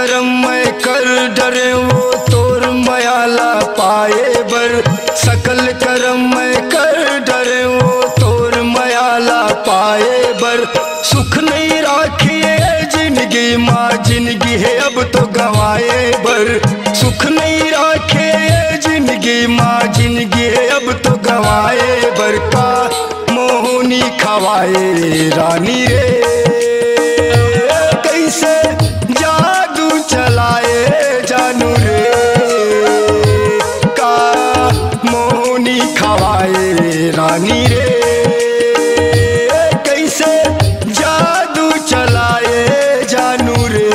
करम मैं कर डरे वो तोर मयाला पाए बर। सकल करम मैं कर डरे वो तोर मयाला पाए बर। सुख नहीं राखिए जिंदगी माँ जिंदगी है अब तो गवाए बर। सुख नहीं राखे जिंदगी माँ जिंदगी है अब तो गवाए बर। का मोहनी खवाए रानी रे कैसे जादू चलाए जानू रे। का मोहनी खवाए रानी रे कैसे जादू चलाए जानू रे।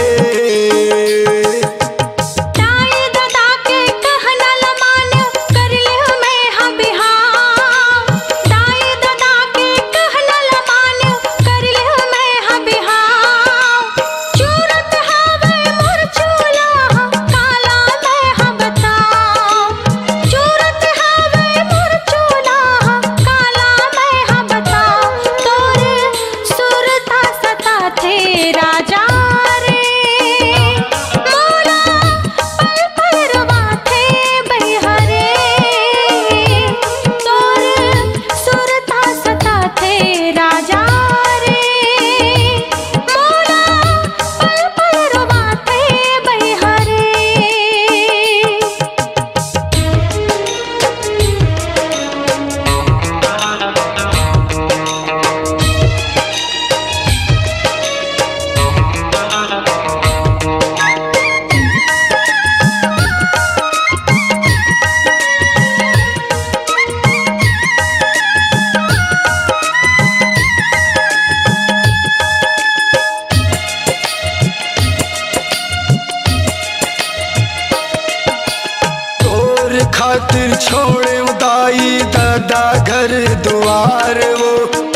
खातिर छोड़े उदाई दादा घर द्वार वो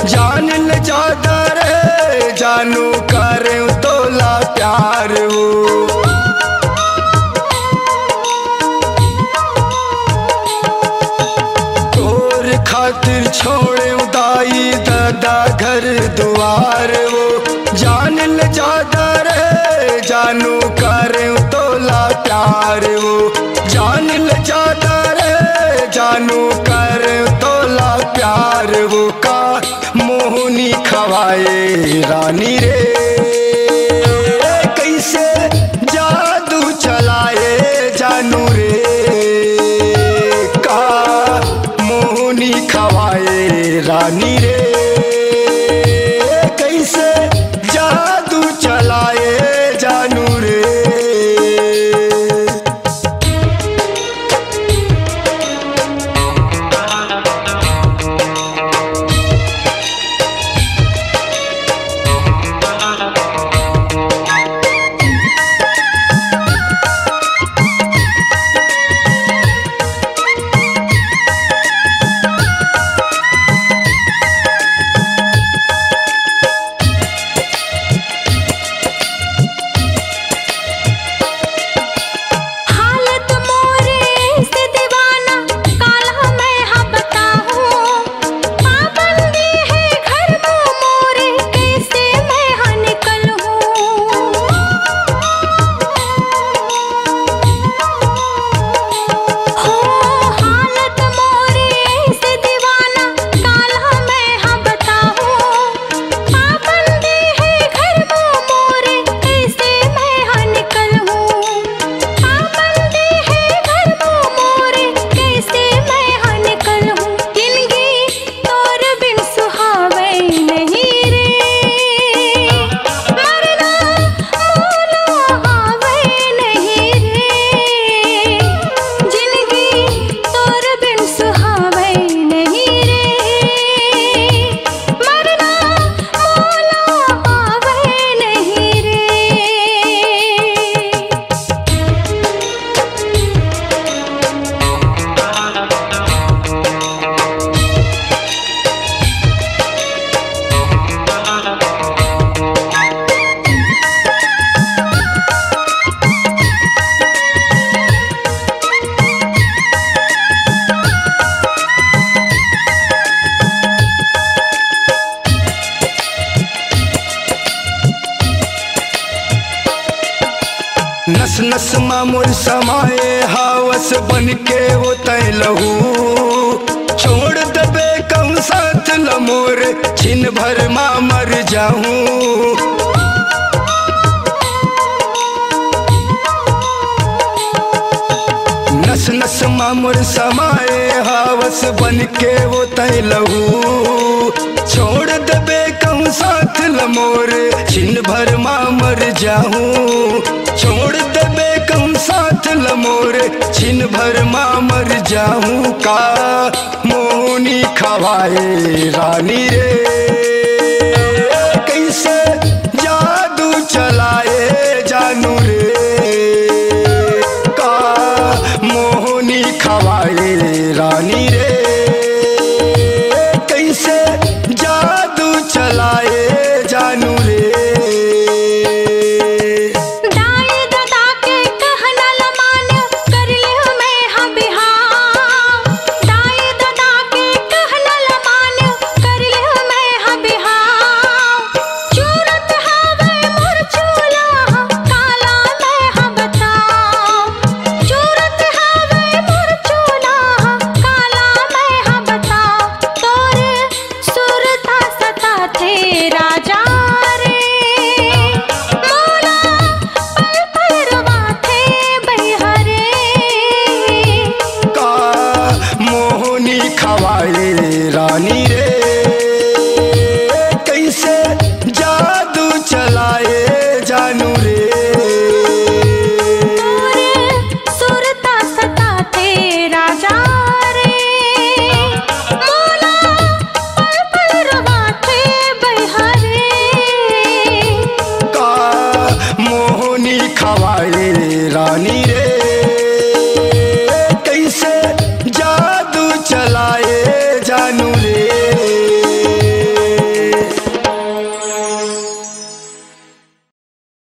जान ले जादा रे जानू करे तोला प्यार वो। तोर खातिर छोड़े उदाई दादा घर द्वार वो जान ले जादा रे जानू करे तोला प्यार वो। जान ले जादा रे जानू कर तोला प्यार वो। का मोहनी खवाए रानी रे कैसे जादू चलाए जानू रे। का मोहनी खवाए रानी रे कैसे जादू चलाए जानू रे। नस नस मामूर समाए हावस बन के वो तय लहू छोड़ दबे कम साथ लमोर छिन भर माँ मर जाऊं नस नस मामूर समाए हावस बन के वो तय लहू छोड़ दबे कम साथ लमोर छिन भर माँ मर जाऊं छोड़ दबे कम साथ लमोर छिन भर माँ मर जाऊं का मोहनी खवाए रानी रे कैसे जादू चलाए जानू रे का मोहनी खवाए रानी रे कैसे जादू चलाए जानू रे खवाए रानी रे